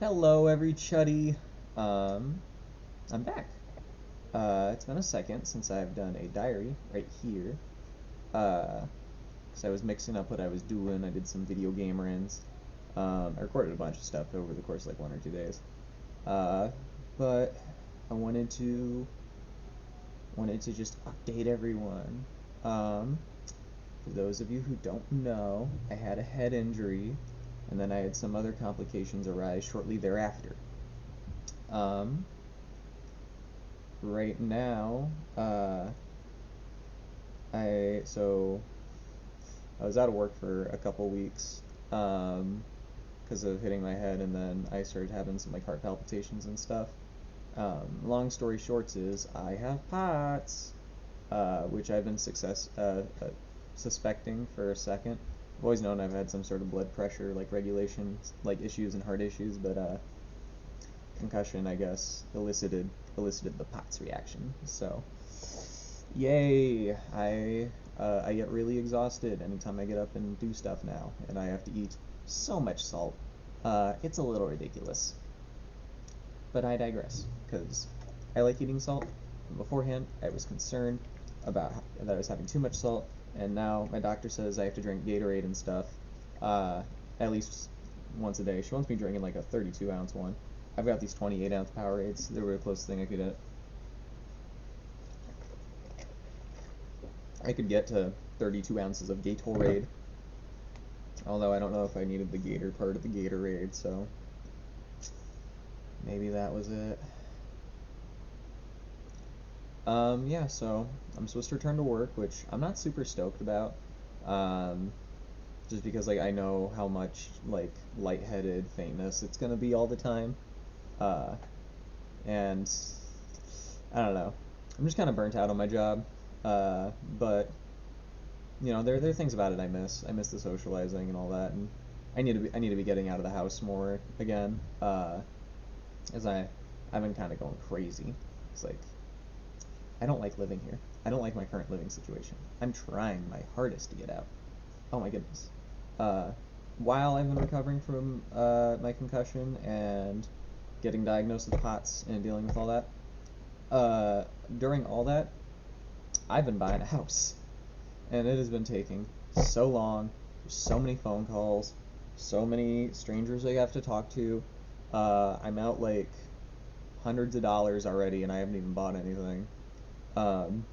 Hello, every chuddy. Um, I'm back. It's been a second since I've done a diary right here. Because I was mixing up what I was doing. I did some video game runs. I recorded a bunch of stuff over the course of like 1 or 2 days. Uh, but I wanted to just update everyone. Um, for those of you who don't know, I had a head injury, and then I had some other complications arise shortly thereafter. Um, right now, I was out of work for a couple weeks because of hitting my head, and then I started having some like heart palpitations and stuff. Long story short is I have POTS, which I've been suspecting for a second. I've always known I've had some sort of blood pressure like regulation like issues and heart issues, but concussion I guess elicited the POTS reaction. So yay! I get really exhausted anytime I get up and do stuff now, and I have to eat so much salt. It's a little ridiculous. But I digress, because I like eating salt. Beforehand, I was concerned that I was having too much salt, and now my doctor says I have to drink Gatorade and stuff, at least once a day. She wants me drinking like a 32-ounce one. I've got these 28-ounce Powerades. They were the closest thing I could get. I could get to 32 ounces of Gatorade, although I don't know if I needed the Gator part of the Gatorade, so maybe that was it. Yeah, so I'm supposed to return to work, which I'm not super stoked about, um, just because like I know how much like lightheaded faintness it's gonna be all the time, uh, and I don't know. I'm just kind of burnt out on my job, but there are things about it I miss. I miss the socializing and all that, and I need to be getting out of the house more again, as I've been kind of going crazy. It's like I don't like living here. I don't like my current living situation. I'm trying my hardest to get out. Oh my goodness. Uh, while I've been recovering from my concussion and getting diagnosed with POTS and dealing with all that, during all that, I've been buying a house, and it has been taking so long. There's so many phone calls, so many strangers I have to talk to. I'm out like hundreds of dollars already, and I haven't even bought anything. Um,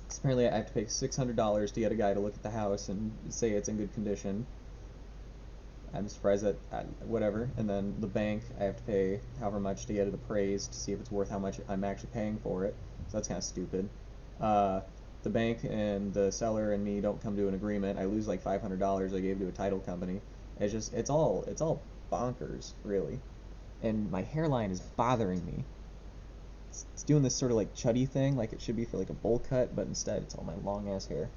apparently, I have to pay $600 to get a guy to look at the house and say it's in good condition. I'm surprised that whatever. And then the bank, I have to pay however much to get it appraised to see if it's worth how much I'm actually paying for it. So that's kind of stupid. Uh, the bank and the seller and me don't come to an agreement. I lose like $500 I gave to a title company. It's all bonkers, really. And my hairline is bothering me. It's doing this sort of like chuddy thing, like it should be for like a bowl cut, but instead it's all my long ass hair.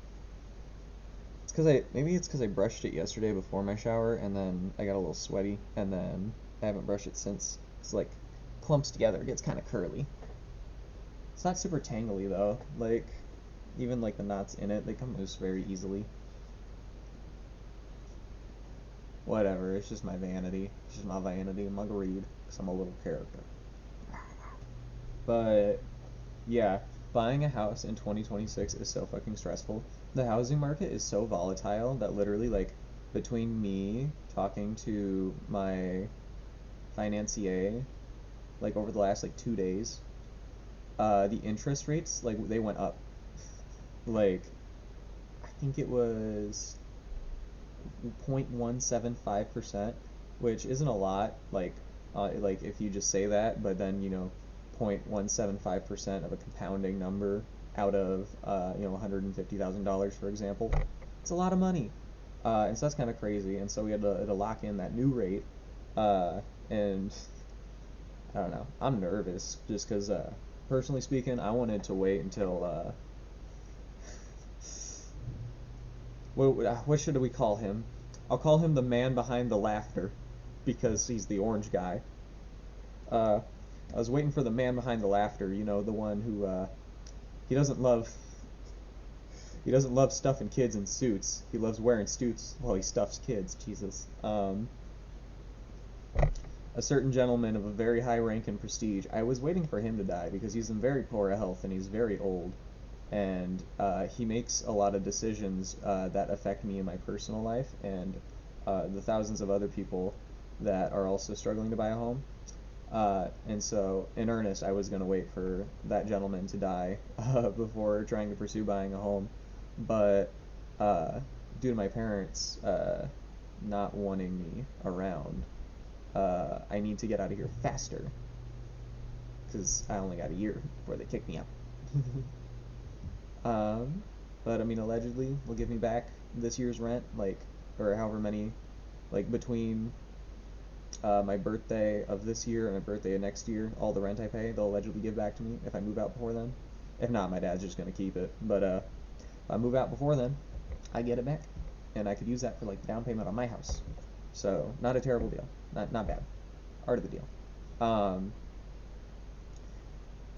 Maybe it's because I brushed it yesterday before my shower, and then I got a little sweaty, and then I haven't brushed it since. It's like clumps together, it gets kind of curly. It's not super tangly though. Like even like the knots in it, they come loose very easily. Whatever, it's just my vanity. It's just my vanity and my greed, because I'm a little character. But yeah, buying a house in 2026 is so fucking stressful. The housing market is so volatile that literally, like, between me talking to my financier, like, over the last, like, 2 days, the interest rates, like, they went up. Like, I think it was 0.175%, which isn't a lot, like if you just say that, but then 0.175% of a compounding number out of $150,000 for example, it's a lot of money, and so that's kind of crazy. And so we had to lock in that new rate, and I don't know. I'm nervous just because, personally speaking, I wanted to wait until what should we call him? I'll call him the man behind the laughter because he's the orange guy. Uh, I was waiting for the man behind the laughter, the one who he doesn't love he doesn't love stuffing kids in suits. He loves wearing suits while he stuffs kids. Jesus. a certain gentleman of a very high rank and prestige. I was waiting for him to die because he's in very poor health and he's very old, and he makes a lot of decisions that affect me in my personal life and the thousands of other people that are also struggling to buy a home. And so, in earnest, I was going to wait for that gentleman to die before trying to pursue buying a home. But due to my parents not wanting me around, I need to get out of here faster because I only got a year before they kicked me out. But I mean, allegedly, will give me back this year's rent, like, or however many, like, between my birthday of this year and my birthday of next year, all the rent I pay, they'll allegedly give back to me if I move out before then. If not, my dad's just gonna keep it. But if I move out before then, I get it back, and I could use that for like the down payment on my house. So not a terrible deal, not bad. Art of the deal.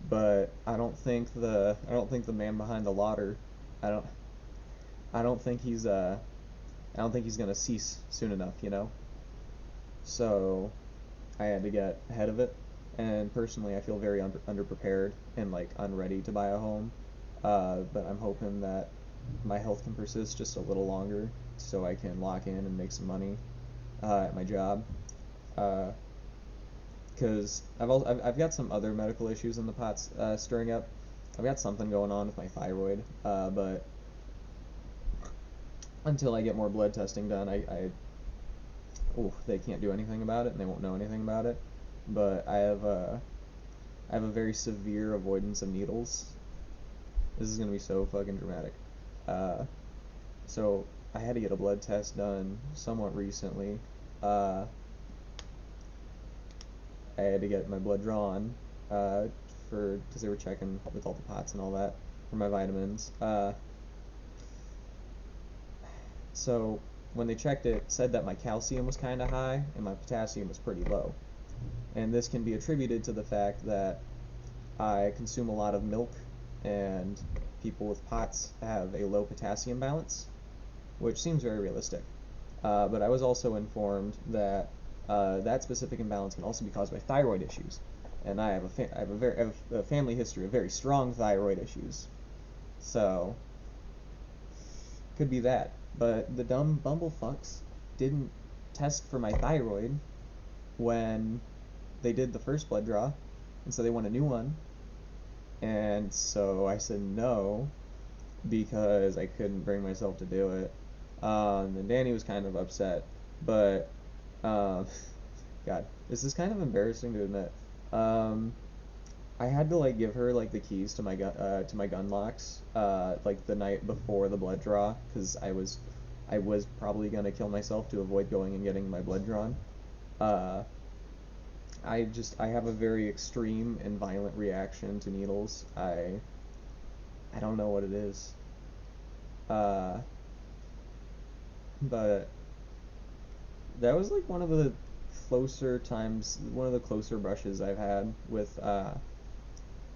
But I don't think the man behind the lauder, I don't I don't think he's gonna cease soon enough, you know. So I had to get ahead of it, and personally, I feel very underprepared and like unready to buy a home. But I'm hoping that my health can persist just a little longer, so I can lock in and make some money at my job. Because I've got some other medical issues in the pots stirring up. I've got something going on with my thyroid, but until I get more blood testing done, they can't do anything about it and they won't know anything about it. But I have a very severe avoidance of needles. This is gonna be so fucking dramatic. So I had to get a blood test done somewhat recently. I had to get my blood drawn because they were checking with all the pots and all that for my vitamins. So when they checked it, said that my calcium was kind of high and my potassium was pretty low. And this can be attributed to the fact that I consume a lot of milk, and people with POTS have a low potassium balance, which seems very realistic. But I was also informed that that specific imbalance can also be caused by thyroid issues, and I have a family history of very strong thyroid issues, so could be that. But the dumb bumblefucks didn't test for my thyroid when they did the first blood draw, and so they want a new one. And so I said no because I couldn't bring myself to do it. And Danny was kind of upset, but God, this is kind of embarrassing to admit. I had to like give her like the keys to my gun locks like the night before the blood draw because I was probably gonna kill myself to avoid going and getting my blood drawn. I have a very extreme and violent reaction to needles. I don't know what it is. But that was like one of the closer brushes I've had with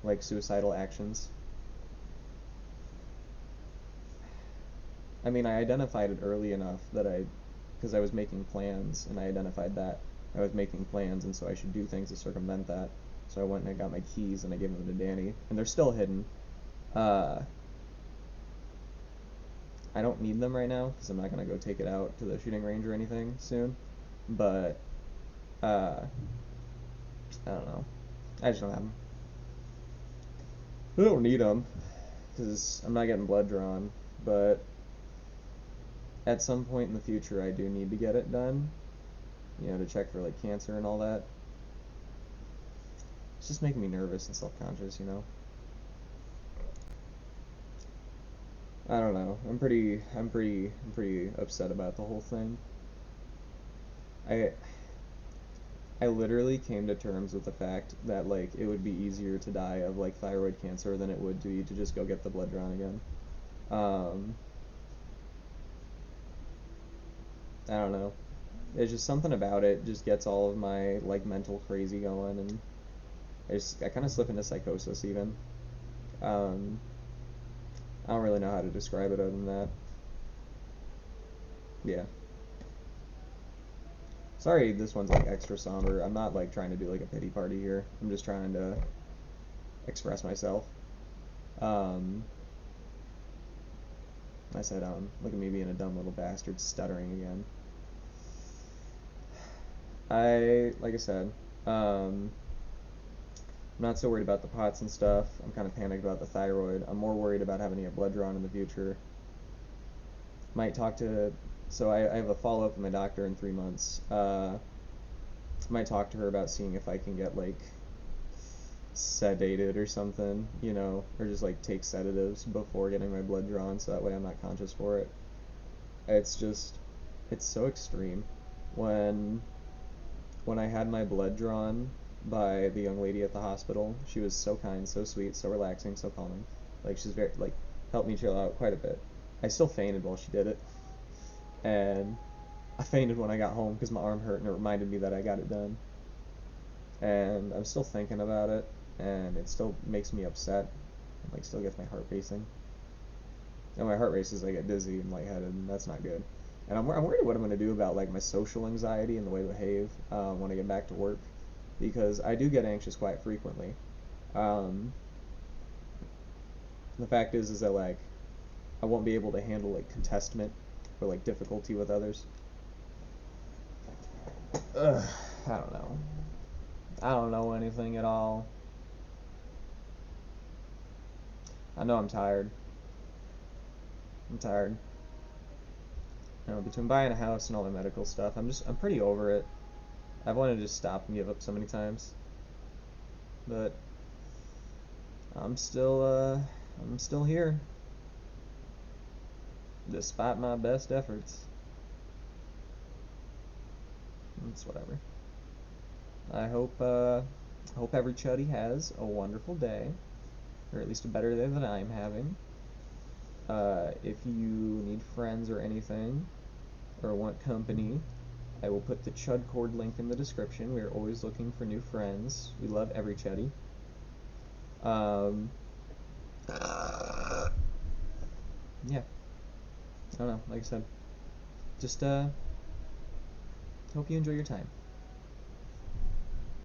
like suicidal actions. I mean, I identified it early enough because I was making plans, and I identified that I was making plans, and so I should do things to circumvent that. So I went and I got my keys, and I gave them to Danny, and they're still hidden. I don't need them right now, because I'm not going to go take it out to the shooting range or anything soon, but, I don't know. I just don't have them. I don't need them, because I'm not getting blood drawn, but at some point in the future, I do need to get it done, you know, to check for like cancer and all that. It's just making me nervous and self-conscious, you know. I don't know. I'm pretty upset about the whole thing. I literally came to terms with the fact that like it would be easier to die of like thyroid cancer than it would be to just go get the blood drawn again. I don't know. There's just something about it just gets all of my like mental crazy going, and I kind of slip into psychosis even. I don't really know how to describe it other than that. Yeah. Sorry, this one's like extra somber. I'm not like trying to do like a pity party here. I'm just trying to express myself. Um, I said, look at me being a dumb little bastard, stuttering again. Like I said, I'm not so worried about the POTS and stuff. I'm kind of panicked about the thyroid. I'm more worried about having to get blood drawn in the future. Might talk to, so I have a follow-up with my doctor in 3 months. Might talk to her about seeing if I can get like sedated or something, or just like take sedatives before getting my blood drawn so that way I'm not conscious for it. It's so extreme. When I had my blood drawn by the young lady at the hospital, she was so kind, so sweet, so relaxing, so calming. Like she's very like helped me chill out quite a bit. I still fainted while she did it, and I fainted when I got home because my arm hurt and it reminded me that I got it done. And I'm still thinking about it, and it still makes me upset. Like still gets my heart racing. And my heart races, I get dizzy and lightheaded, and that's not good. And I'm worried what I'm gonna do about like my social anxiety and the way to behave when I get back to work, because I do get anxious quite frequently. Um, the fact is that like I won't be able to handle like contestment or like difficulty with others. Ugh, I don't know. I don't know anything at all. I know I'm tired. I'm tired. Between buying a house and all the medical stuff, I'm pretty over it. I've wanted to just stop and give up so many times, but I'm still here, despite my best efforts. It's whatever. I hope every chuddy has a wonderful day, or at least a better day than I'm having. If you need friends or anything, or want company, I will put the Chudcord link in the description. We are always looking for new friends. We love every chuddy. Yeah. I don't know. Like I said, just hope you enjoy your time.